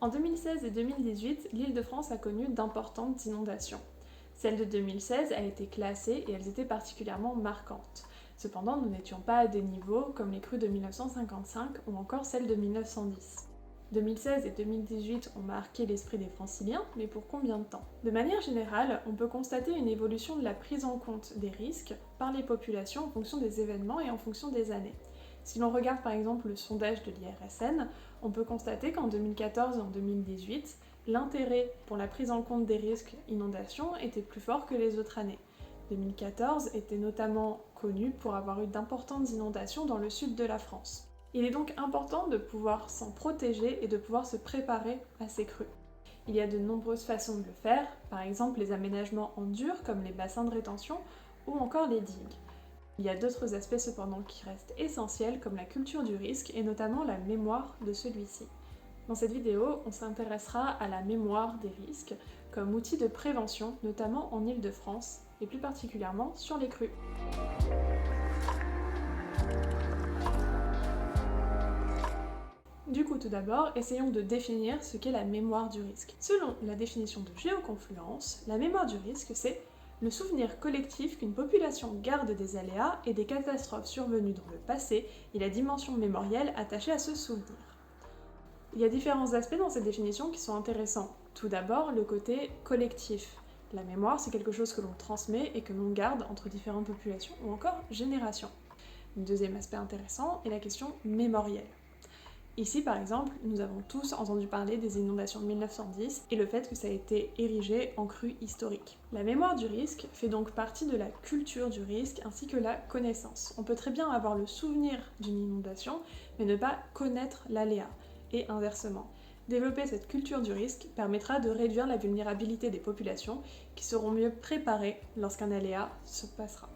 En 2016 et 2018, l'Île-de-France a connu d'importantes inondations. Celle de 2016 a été classée et elles étaient particulièrement marquantes. Cependant, nous n'étions pas à des niveaux comme les crues de 1955 ou encore celles de 1910. 2016 et 2018 ont marqué l'esprit des Franciliens, mais pour combien de temps? De manière générale, on peut constater une évolution de la prise en compte des risques par les populations en fonction des événements et en fonction des années. Si l'on regarde par exemple le sondage de l'IRSN, on peut constater qu'en 2014 et en 2018, l'intérêt pour la prise en compte des risques inondations était plus fort que les autres années. 2014 était notamment connu pour avoir eu d'importantes inondations dans le sud de la France. Il est donc important de pouvoir s'en protéger et de pouvoir se préparer à ces crues. Il y a de nombreuses façons de le faire, par exemple les aménagements en dur comme les bassins de rétention ou encore les digues. Il y a d'autres aspects cependant qui restent essentiels comme la culture du risque et notamment la mémoire de celui-ci. Dans cette vidéo, on s'intéressera à la mémoire des risques comme outil de prévention, notamment en Île-de-France et plus particulièrement sur les crues. Du coup, tout d'abord, essayons de définir ce qu'est la mémoire du risque. Selon la définition de Géoconfluence, la mémoire du risque, c'est le souvenir collectif qu'une population garde des aléas et des catastrophes survenues dans le passé et la dimension mémorielle attachée à ce souvenir. Il y a différents aspects dans cette définition qui sont intéressants. Tout d'abord, le côté collectif. La mémoire, c'est quelque chose que l'on transmet et que l'on garde entre différentes populations ou encore générations. Le deuxième aspect intéressant est la question mémorielle. Ici, par exemple, nous avons tous entendu parler des inondations de 1910 et le fait que ça a été érigé en crue historique. La mémoire du risque fait donc partie de la culture du risque ainsi que la connaissance. On peut très bien avoir le souvenir d'une inondation, mais ne pas connaître l'aléa, et inversement. Développer cette culture du risque permettra de réduire la vulnérabilité des populations qui seront mieux préparées lorsqu'un aléa se passera.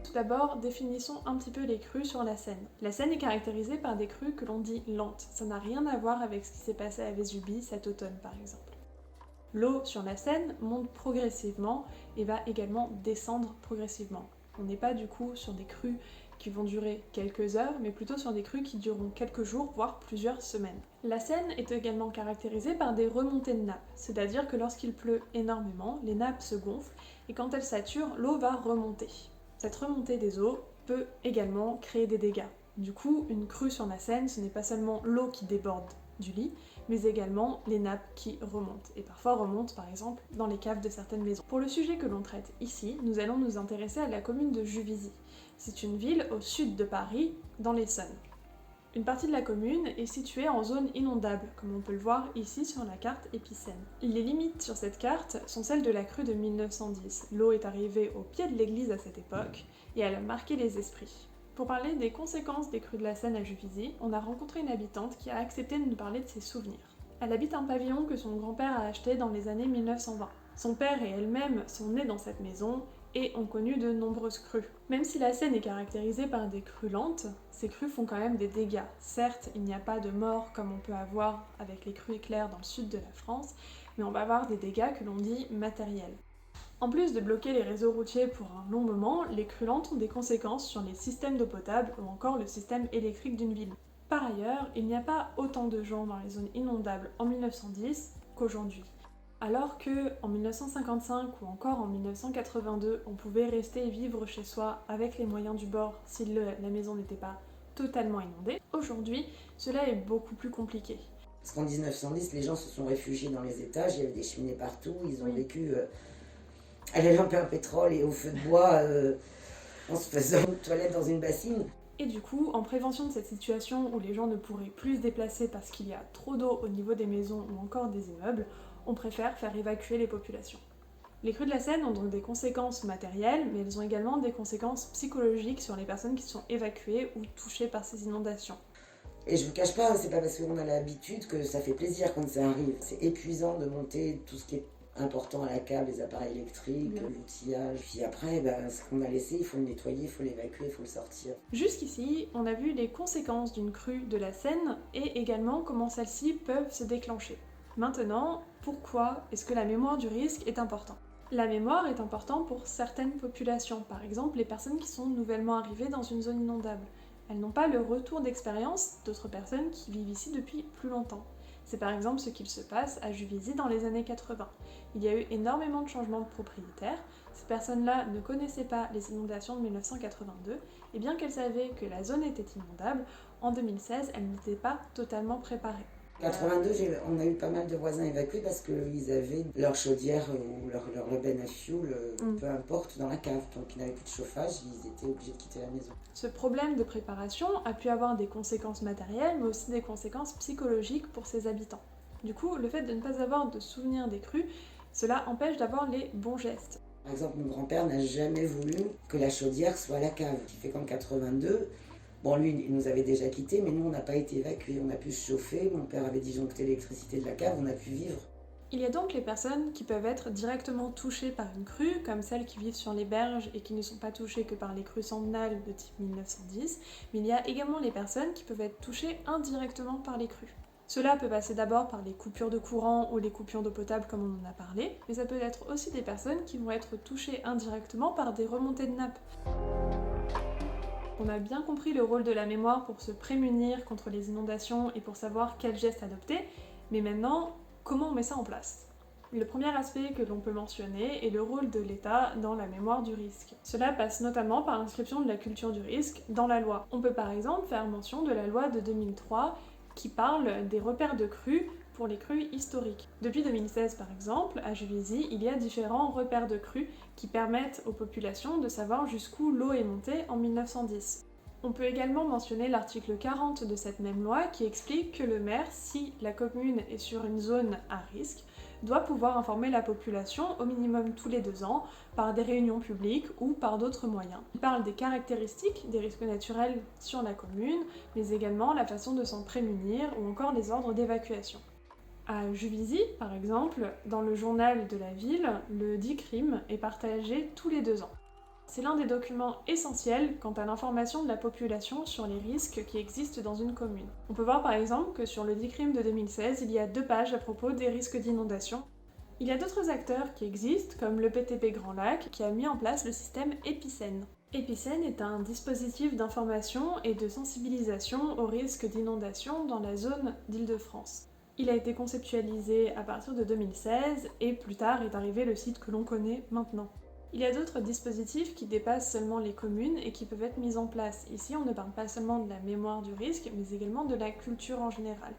Tout d'abord, définissons un petit peu les crues sur la Seine. La Seine est caractérisée par des crues que l'on dit lentes. Ça n'a rien à voir avec ce qui s'est passé à Vésubie cet automne par exemple. L'eau sur la Seine monte progressivement et va également descendre progressivement. On n'est pas du coup sur des crues qui vont durer quelques heures, mais plutôt sur des crues qui dureront quelques jours, voire plusieurs semaines. La Seine est également caractérisée par des remontées de nappes, c'est-à-dire que lorsqu'il pleut énormément, les nappes se gonflent et quand elles saturent, l'eau va remonter. Cette remontée des eaux peut également créer des dégâts. Du coup, une crue sur la Seine, ce n'est pas seulement l'eau qui déborde du lit, mais également les nappes qui remontent, et parfois remontent par exemple dans les caves de certaines maisons. Pour le sujet que l'on traite ici, nous allons nous intéresser à la commune de Juvisy. C'est une ville au sud de Paris, dans l'Essonne. Une partie de la commune est située en zone inondable, comme on peut le voir ici sur la carte épicène. Les limites sur cette carte sont celles de la crue de 1910. L'eau est arrivée au pied de l'église à cette époque, et elle a marqué les esprits. Pour parler des conséquences des crues de la Seine à Juvisy, on a rencontré une habitante qui a accepté de nous parler de ses souvenirs. Elle habite un pavillon que son grand-père a acheté dans les années 1920. Son père et elle-même sont nés dans cette maison, et ont connu de nombreuses crues. Même si la Seine est caractérisée par des crues lentes, ces crues font quand même des dégâts. Certes, il n'y a pas de morts comme on peut avoir avec les crues éclairs dans le sud de la France, mais on va avoir des dégâts que l'on dit matériels. En plus de bloquer les réseaux routiers pour un long moment, les crues lentes ont des conséquences sur les systèmes d'eau potable ou encore le système électrique d'une ville. Par ailleurs, il n'y a pas autant de gens dans les zones inondables en 1910 qu'aujourd'hui. Alors que en 1955 ou encore en 1982, on pouvait rester et vivre chez soi avec les moyens du bord si la maison n'était pas totalement inondée, aujourd'hui, cela est beaucoup plus compliqué. Parce qu'en 1910, les gens se sont réfugiés dans les étages, il y avait des cheminées partout, ils ont vécu à la lampe à pétrole et au feu de bois en se faisant une toilette dans une bassine. Et du coup, en prévention de cette situation où les gens ne pourraient plus se déplacer parce qu'il y a trop d'eau au niveau des maisons ou encore des immeubles, on préfère faire évacuer les populations. Les crues de la Seine ont donc des conséquences matérielles, mais elles ont également des conséquences psychologiques sur les personnes qui sont évacuées ou touchées par ces inondations. Et je vous cache pas, c'est pas parce qu'on a l'habitude que ça fait plaisir quand ça arrive. C'est épuisant de monter tout ce qui est important à la cave, les appareils électriques, l'outillage. Puis après, ce qu'on a laissé, il faut le nettoyer, il faut l'évacuer, il faut le sortir. Jusqu'ici, on a vu les conséquences d'une crue de la Seine et également comment celles-ci peuvent se déclencher. Maintenant, pourquoi est-ce que la mémoire du risque est importante ? La mémoire est importante pour certaines populations, par exemple les personnes qui sont nouvellement arrivées dans une zone inondable. Elles n'ont pas le retour d'expérience d'autres personnes qui vivent ici depuis plus longtemps. C'est par exemple ce qu'il se passe à Juvisy dans les années 80. Il y a eu énormément de changements de propriétaires. Ces personnes-là ne connaissaient pas les inondations de 1982, et bien qu'elles savaient que la zone était inondable, en 2016, elles n'étaient pas totalement préparées. En 82, on a eu pas mal de voisins évacués parce qu'ils avaient leur chaudière ou leur benne à fioul, peu importe, dans la cave. Donc ils n'avaient plus de chauffage, ils étaient obligés de quitter la maison. Ce problème de préparation a pu avoir des conséquences matérielles, mais aussi des conséquences psychologiques pour ses habitants. Du coup, le fait de ne pas avoir de souvenirs des crues, cela empêche d'avoir les bons gestes. Par exemple, mon grand-père n'a jamais voulu que la chaudière soit à la cave. Ce qui fait qu'en 82, bon, lui, il nous avait déjà quittés, mais nous, on n'a pas été évacués. On a pu se chauffer, mon père avait disjoncté l'électricité de la cave, on a pu vivre. Il y a donc les personnes qui peuvent être directement touchées par une crue, comme celles qui vivent sur les berges et qui ne sont pas touchées que par les crues centennales de type 1910, mais il y a également les personnes qui peuvent être touchées indirectement par les crues. Cela peut passer d'abord par les coupures de courant ou les coupures d'eau potable comme on en a parlé, mais ça peut être aussi des personnes qui vont être touchées indirectement par des remontées de nappe. On a bien compris le rôle de la mémoire pour se prémunir contre les inondations et pour savoir quels gestes adopter, mais maintenant, comment on met ça en place ? Le premier aspect que l'on peut mentionner est le rôle de l'État dans la mémoire du risque. Cela passe notamment par l'inscription de la culture du risque dans la loi. On peut par exemple faire mention de la loi de 2003 qui parle des repères de crues pour les crues historiques. Depuis 2016 par exemple, à Juvisy, il y a différents repères de crues qui permettent aux populations de savoir jusqu'où l'eau est montée en 1910. On peut également mentionner l'article 40 de cette même loi qui explique que le maire, si la commune est sur une zone à risque, doit pouvoir informer la population au minimum tous les 2 ans par des réunions publiques ou par d'autres moyens. Il parle des caractéristiques des risques naturels sur la commune, mais également la façon de s'en prémunir ou encore les ordres d'évacuation. À Juvisy, par exemple, dans le journal de la ville, le DICRIM est partagé tous les 2 ans. C'est l'un des documents essentiels quant à l'information de la population sur les risques qui existent dans une commune. On peut voir par exemple que sur le DICRIM de 2016, il y a 2 pages à propos des risques d'inondation. Il y a d'autres acteurs qui existent, comme le PTP Grand Lac, qui a mis en place le système Épicène. Épicène est un dispositif d'information et de sensibilisation aux risques d'inondation dans la zone d'Île-de-France. Il a été conceptualisé à partir de 2016 et plus tard est arrivé le site que l'on connaît maintenant. Il y a d'autres dispositifs qui dépassent seulement les communes et qui peuvent être mis en place. Ici, on ne parle pas seulement de la mémoire du risque, mais également de la culture en général.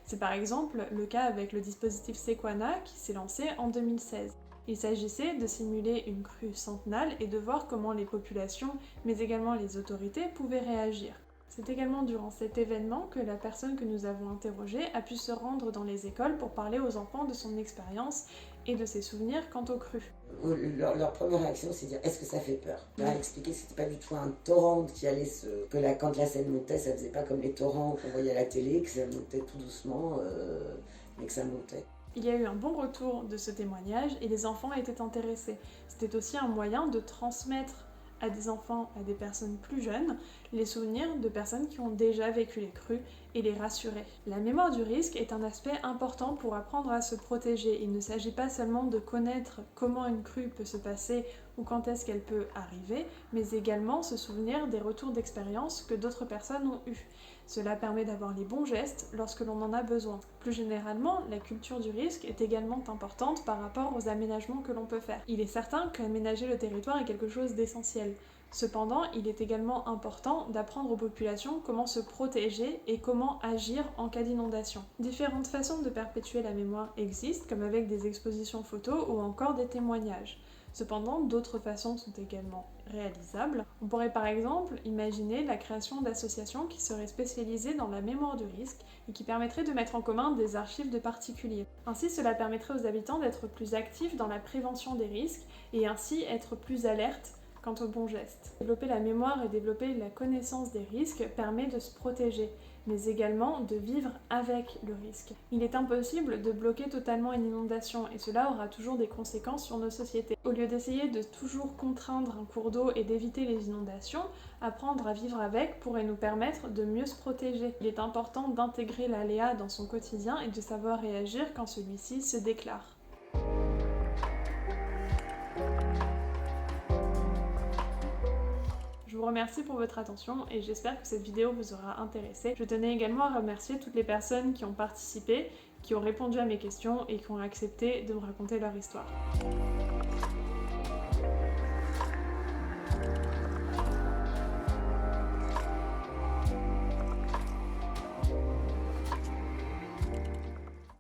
C'est par exemple le cas avec le dispositif Sequana qui s'est lancé en 2016. Il s'agissait de simuler une crue centennale et de voir comment les populations, mais également les autorités, pouvaient réagir. C'est également durant cet événement que la personne que nous avons interrogée a pu se rendre dans les écoles pour parler aux enfants de son expérience et de ses souvenirs quant aux crues. Leur première réaction, c'est de dire est-ce que ça fait peur ? On a expliqué que c'était pas du tout un torrent qui allait quand la Seine montait, ça faisait pas comme les torrents qu'on voyait à la télé, que ça montait tout doucement, mais que ça montait. Il y a eu un bon retour de ce témoignage et les enfants étaient intéressés. C'était aussi un moyen de transmettre à des enfants, à des personnes plus jeunes, les souvenirs de personnes qui ont déjà vécu les crues et les rassurer. La mémoire du risque est un aspect important pour apprendre à se protéger. Il ne s'agit pas seulement de connaître comment une crue peut se passer ou quand est-ce qu'elle peut arriver, mais également se souvenir des retours d'expérience que d'autres personnes ont eus. Cela permet d'avoir les bons gestes lorsque l'on en a besoin. Plus généralement, la culture du risque est également importante par rapport aux aménagements que l'on peut faire. Il est certain qu'aménager le territoire est quelque chose d'essentiel. Cependant, il est également important d'apprendre aux populations comment se protéger et comment agir en cas d'inondation. Différentes façons de perpétuer la mémoire existent, comme avec des expositions photos ou encore des témoignages. Cependant, d'autres façons sont également réalisables. On pourrait par exemple imaginer la création d'associations qui seraient spécialisées dans la mémoire du risque et qui permettraient de mettre en commun des archives de particuliers. Ainsi, cela permettrait aux habitants d'être plus actifs dans la prévention des risques et ainsi être plus alertes quant aux bons gestes. Développer la mémoire et développer la connaissance des risques permet de se protéger, mais également de vivre avec le risque. Il est impossible de bloquer totalement une inondation et cela aura toujours des conséquences sur nos sociétés. Au lieu d'essayer de toujours contraindre un cours d'eau et d'éviter les inondations, apprendre à vivre avec pourrait nous permettre de mieux se protéger. Il est important d'intégrer l'aléa dans son quotidien et de savoir réagir quand celui-ci se déclare. Je vous vous remercie pour votre attention et j'espère que cette vidéo vous aura intéressé. Je tenais également à remercier toutes les personnes qui ont participé, qui ont répondu à mes questions et qui ont accepté de me raconter leur histoire.